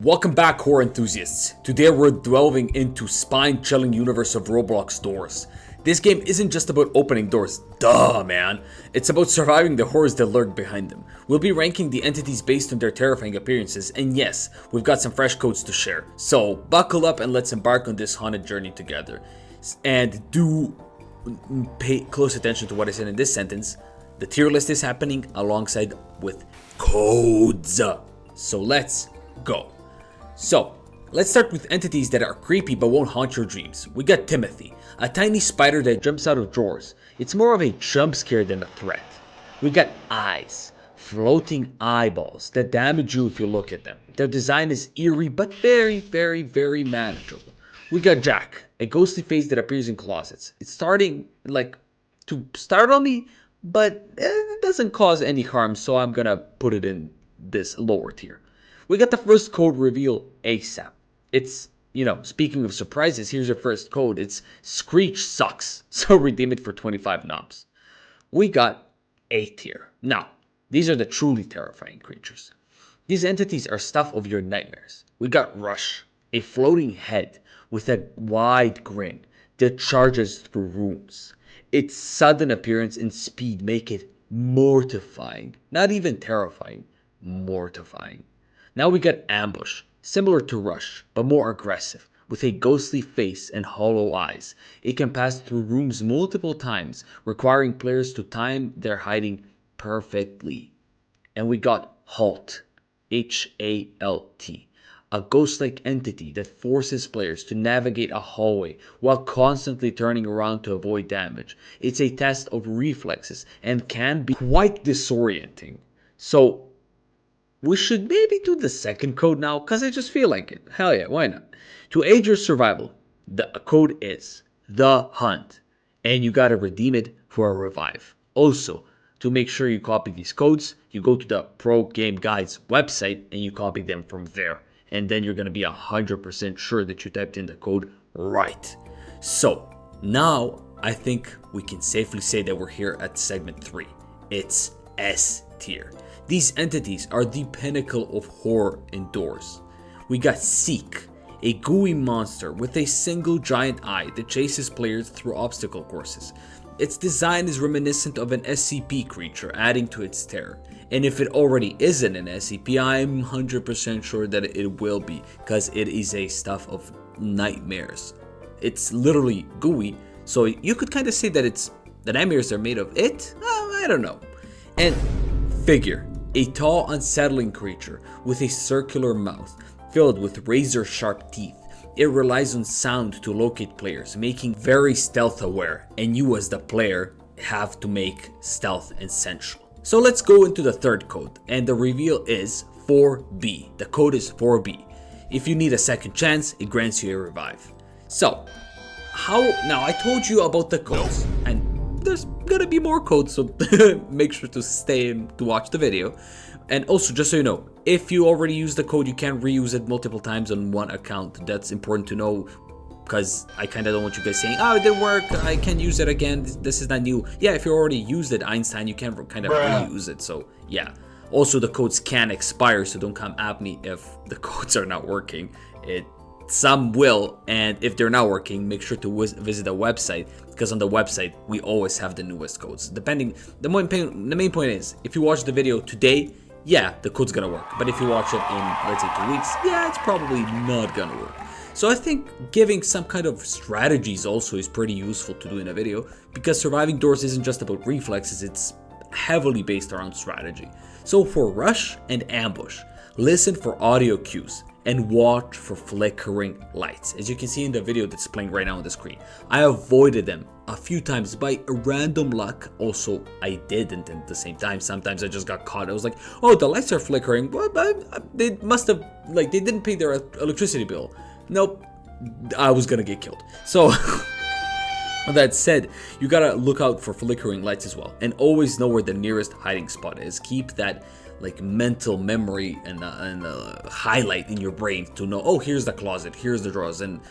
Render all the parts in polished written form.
Welcome back, horror enthusiasts. Today we're delving into spine-chilling universe of Roblox doors. This game isn't just about opening doors, duh man. It's about surviving the horrors that lurk behind them. We'll be ranking the entities based on their terrifying appearances, and yes, we've got some fresh codes to share. So buckle up and let's embark on this haunted journey together. And do pay close attention to what I said in this sentence. The tier list is happening alongside with codes. So let's go. So, let's start with entities that are creepy but won't haunt your dreams. We got Timothy, a tiny spider that jumps out of drawers. It's more of a jump scare than a threat. We got eyes, floating eyeballs that damage you if you look at them. Their design is eerie but very manageable. We got Jack, a ghostly face that appears in closets. It's starting to startle me, but it doesn't cause any harm, so I'm gonna put it in this lower tier. We got the first code reveal ASAP. It's, speaking of surprises, here's your first code. It's Screech Sucks, so redeem it for 25 knobs. We got A tier. Now, these are the truly terrifying creatures. These entities are stuff of your nightmares. We got Rush, a floating head with a wide grin that charges through rooms. Its sudden appearance and speed make it mortifying. Not even terrifying, mortifying. Now we got Ambush, similar to Rush, but more aggressive, with a ghostly face and hollow eyes. It can pass through rooms multiple times, requiring players to time their hiding perfectly. And we got Halt, H-A-L-T, a ghost-like entity that forces players to navigate a hallway while constantly turning around to avoid damage. It's a test of reflexes and can be quite disorienting. So, we should maybe do the second code now, because I just feel like it. Hell yeah, why not? To aid your survival, the code is The Hunt, and you gotta redeem it for a revive. Also, to make sure you copy these codes, you go to the Pro Game Guide's website and you copy them from there. And then you're gonna be 100% sure that you typed in the code right. So, now I think we can safely say that we're here at segment 3. It's S tier. These entities are the pinnacle of horror indoors. We got Seek, a gooey monster with a single giant eye that chases players through obstacle courses. Its design is reminiscent of an SCP creature, adding to its terror. And if it already isn't an SCP, I'm 100% sure that it will be, because it is a stuff of nightmares. It's literally gooey, so you could kind of say that the nightmares are made of it? I don't know. And Figure, a tall, unsettling creature with a circular mouth filled with razor-sharp teeth. It relies on sound to locate players, making very stealth aware, and you as the player have to make stealth essential. So let's go into the third code, and the reveal is 4B. The code is 4B. If you need a second chance, it grants you a revive. So, now I told you about the codes, and there's gonna be more codes, so make sure to stay in to watch the video. And also, just so you know, if you already used the code, you can reuse it multiple times on one account. That's important to know, because I kind of don't want you guys saying, oh, it didn't work, I can't use it again, this is not new. Yeah, if you already used it, Einstein, you can kind of reuse it, so yeah. Also, the codes can expire, so don't come at me if the codes are not working. Some will, and if they're not working, make sure to visit the website, because on the website we always have the newest codes. The main point is, if you watch the video today, yeah, the code's gonna work. But if you watch it in, let's say, 2 weeks, yeah, it's probably not gonna work. So I think giving some kind of strategies also is pretty useful to do in a video, because surviving doors isn't just about reflexes, it's heavily based around strategy. So for Rush and Ambush, listen for audio cues and watch for flickering lights. As you can see in the video that's playing right now on the screen, I avoided them a few times by random luck. Also, I didn't at the same time. Sometimes I just got caught. I was like, oh, the lights are flickering. Well, they must have, they didn't pay their electricity bill. Nope, I was gonna get killed. So, that said, you gotta look out for flickering lights as well. And always know where the nearest hiding spot is. Keep that mental memory and highlight in your brain to know, oh, here's the closet, here's the drawers, and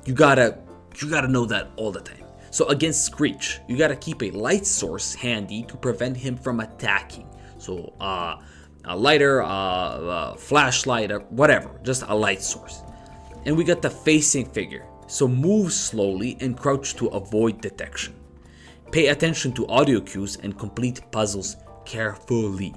you gotta know that all the time. So against Screech, you gotta keep a light source handy to prevent him from attacking. So a lighter, a flashlight, or whatever, just a light source. And we got the facing figure, so move slowly and crouch to avoid detection. Pay attention to audio cues and complete puzzles carefully.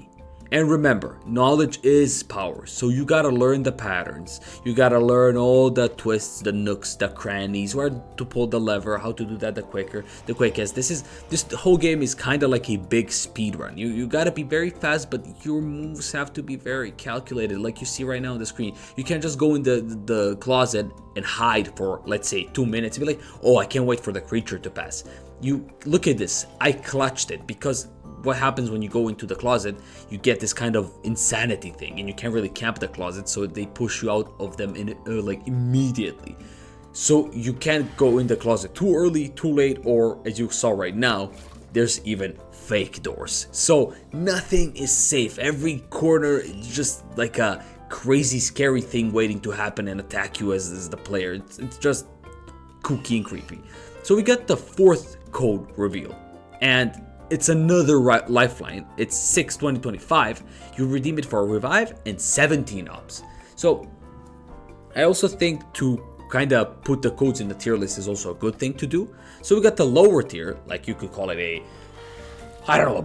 And remember, knowledge is power, so you gotta learn the patterns. You gotta learn all the twists, the nooks, the crannies, where to pull the lever, how to do that the quickest. This whole game is kind of like a big speed run. You gotta be very fast, but your moves have to be very calculated, like you see right now on the screen. You can't just go in the closet and hide for, let's say, 2 minutes and be like, oh, I can't wait for the creature to pass. You look at this, I clutched it, because what happens when you go into the closet, you get this kind of insanity thing, and you can't really camp the closet, so they push you out of them in like immediately. So you can't go in the closet too early, too late, or as you saw right now, there's even fake doors. So nothing is safe. Every corner is just like a crazy scary thing waiting to happen and attack you as the player. It's just kooky and creepy. So we got the fourth code reveal, and it's another lifeline. It's 6/20/25. You redeem it for a revive and 17 ops. So I also think to kind of put the codes in the tier list is also a good thing to do. So we got the lower tier, like you could call it a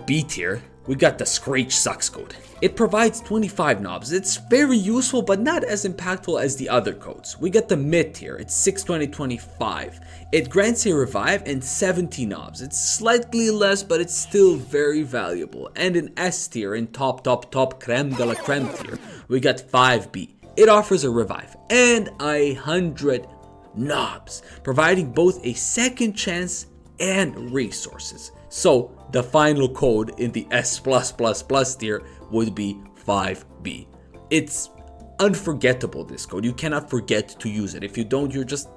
B tier. We got the Screech Sucks code. It provides 25 knobs. It's very useful, but not as impactful as the other codes. We got the mid tier. It's 6/20/25. It grants a revive and 70 knobs. It's slightly less, but it's still very valuable. And in S tier, in top creme de la creme tier, we got 5B. It offers a revive and 100 knobs, providing both a second chance and resources. So the final code in the S+++ tier would be 5B. It's unforgettable, this code. You cannot forget to use it. If you don't, you're just,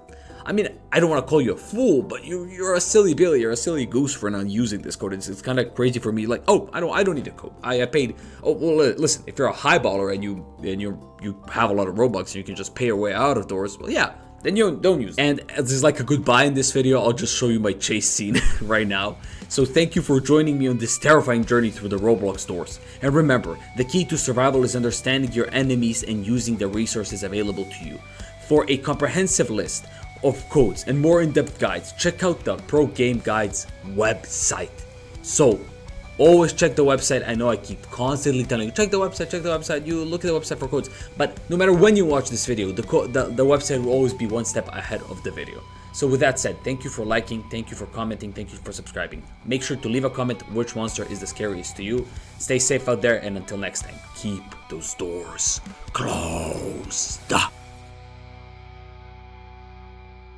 I mean, I don't want to call you a fool, but you're a silly Billy, you're a silly goose for not using this code. It's kind of crazy for me. Like, oh, I don't need a code. I paid. Oh, well, listen, if you're a highballer and you have a lot of Robux and you can just pay your way out of doors, well, yeah, then you don't use it. And as is like a goodbye in this video, I'll just show you my chase scene right now. So thank you for joining me on this terrifying journey through the Roblox doors. And remember, the key to survival is understanding your enemies and using the resources available to you. For a comprehensive list of codes and more in-depth guides, check out the Pro Game Guides website. So always check the website. I know I keep constantly telling you, check the website, you look at the website for codes, but no matter when you watch this video, the website will always be one step ahead of the video. So with that said, thank you for liking, thank you for commenting, thank you for subscribing. Make sure to leave a comment which monster is the scariest to you. Stay safe out there, and until next time, keep those doors closed.